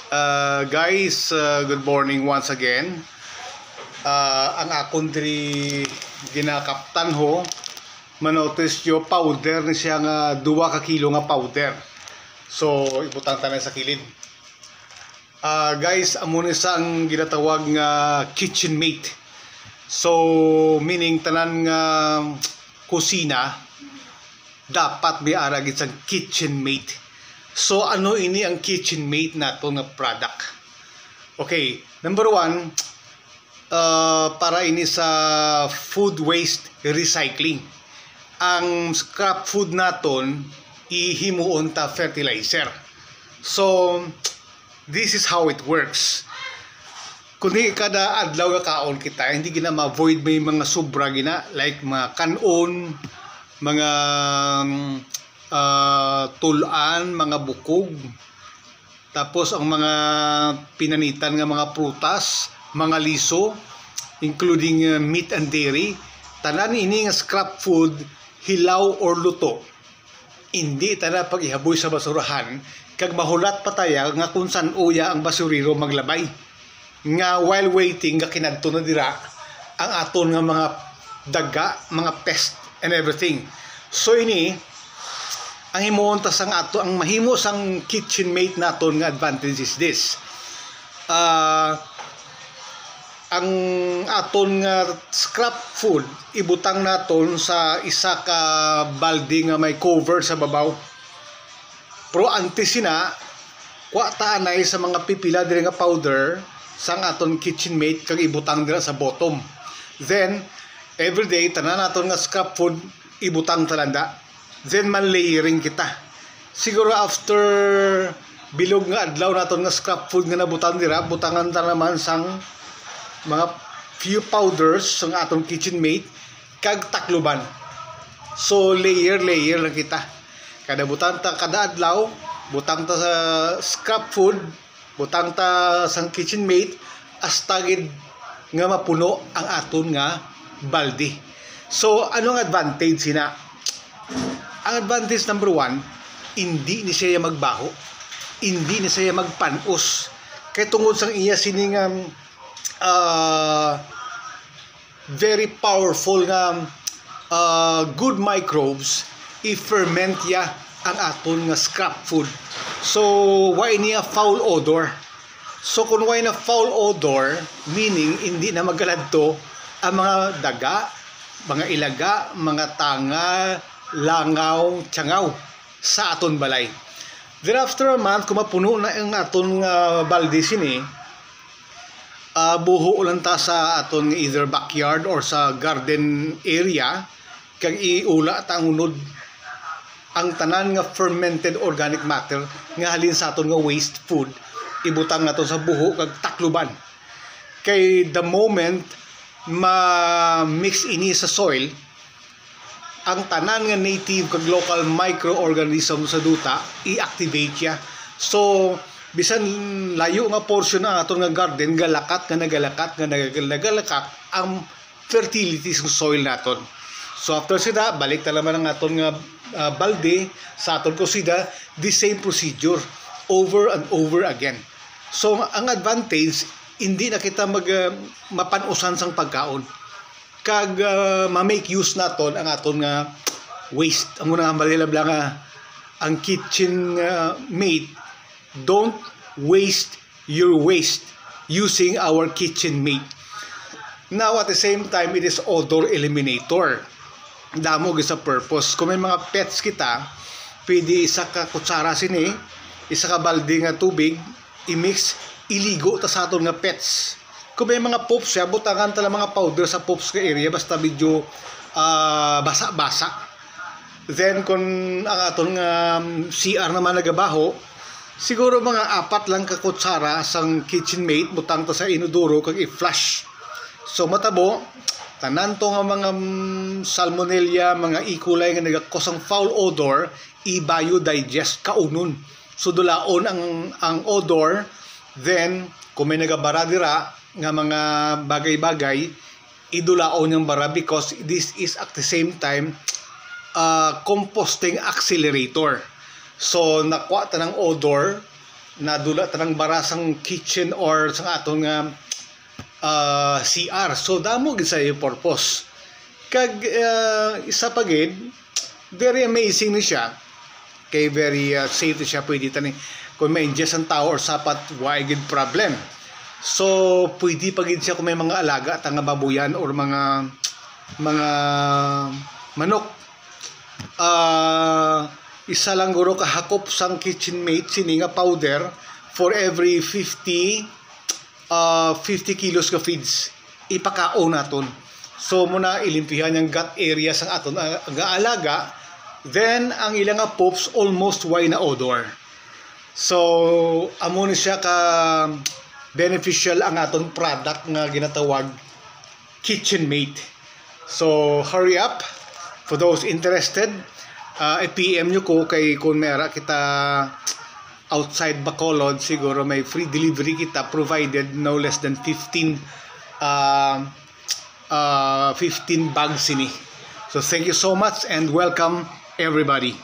Guys, good morning once again. Ang akong diri ginakaptan ho, manotice yo powder ni siya nga 2 ka kilo nga powder. So ibutang tanan sa kilid. Guys, amo ni sa ang ginatawag nga kitchen mate. So meaning tanan nga kusina dapat biara gid sa kitchen mate. So ano ini ang kitchen mate nato nga product? Okay, number 1, para ini sa food waste recycling. Ang scrap food naton ihimuon ta fertilizer. So this is how it works. Kundi kada adlaw nga kaon kita, hindi gina ma-avoid may mga sobra gina like mga kanon, mga tulan, mga bukog, tapos ang mga pinanitan nga mga prutas, mga liso, including meat and dairy. Tanan ini nga scrap food, hilaw or luto, hindi tanan pag ihaboy sa basurahan kag mahulat pa taya nga kung san uya ang basurero maglabay nga while waiting nga kinadto na dira ang aton nga mga daga, mga pest and everything. So ini ang himuon ta sang ato, ang mahimo sang kitchen mate naton nga advantage is this. Ang aton nga scrap food ibutang naton sa isa ka balde nga may cover sa babaw. Pero antes sina wa ta anay sa mga pipila diri nga powder sang aton kitchen mate kag ibutang dira sa bottom. Then every day tanan naton nga scrap food ibutang talanda. Then man layering kita. Siguro after bilog nga adlaw naton nga scrap food nga nabutang dira, butangan ta naman sang mga few powders sang atong kitchen mate kag takluban. So layer lang kita. Kada butang ta kada adlaw, butang ta sa scrap food, butang ta sang kitchen mate astagid nga mapuno ang aton nga balde. So anong advantage sina? Ang advantage number 1, hindi ni siya magbaho, hindi ni siya magpanos. Kaya tungod sang iya sining very powerful nga good microbes i-ferment ya ang aton nga scrap food. So why niya foul odor? So kung why na foul odor, meaning hindi na magaladto ang mga daga, mga ilaga, mga tanga, langaw, tiyangaw sa aton balay. Then after a month, kung mapuno na ang aton balde sini, buho lang ta sa aton either backyard or sa garden area, kag iula ta ang unod ang tanan nga fermented organic matter nga halin sa aton nga waste food, ibutang naton sa buho kag takluban. Kay the moment ma-mix ini sa soil, ang tanan nga native kag local microorganism sa duta i-activate ya. So bisan layo nga portion ng aton nga garden galakat ang fertility sa soil naton. So after sida balik ta naman ang aton nga balde sa aton kusida, the same procedure over and over again. So ang advantage, hindi na kita mapanusan sang pagkaon kag ma-make use naton ang aton nga waste. Ang una nga malilabla nga ang kitchen mate, don't waste your waste using our kitchen mate. Now at the same time, it is odor eliminator. Damo sa purpose. Kung may mga pets kita, pwede isa ka kutsara sini, isa ka balde nga tubig, i-mix, iligo ta sa aton nga pets. Kung may mga poops, butangan tala mga powder sa poops ka area, basta medyo basa-basa. Then kung ang aton CR naman nagabaho, siguro mga 4 lang ka kutsara sang kitchen mate, butang ta sa inodoro kag i-flush. So matabo, tanan to nga mga salmonella, mga E. coli nga nagakosang foul odor, i-biodigest kaunon. So dulaon ang odor, then kung may nagabara dira nga mga bagay-bagay, idulaon yung bara because this is at the same time composting accelerator. So nakuha ta ng odor nadula tanang barasang kitchen or sa aton nga CR. So damo gid sa yung purpose. Kag isa pa gid, very amazing ni siya. Kay very safe siya, pwede tani kung may ingest ang tao or sapat why gid problem. So pwede pa gid siya kung may mga alaga tanga babuyan or mga manok. Isa lang guro kahakop sang KitchenMate sini nga powder for every 50 kilos ka feeds ipakao naton. So muna ilimpihan yung gut area sang aton nga alaga, then ang ilang nga poops almost way na odor. So amo ni siya ka beneficial ang aton product nga ginatawag KitchenMate. So hurry up for those interested. I-PM nyo ko kay kung mera kita outside Bacolod, siguro may free delivery kita provided no less than 15 bags ini. So thank you so much and welcome everybody.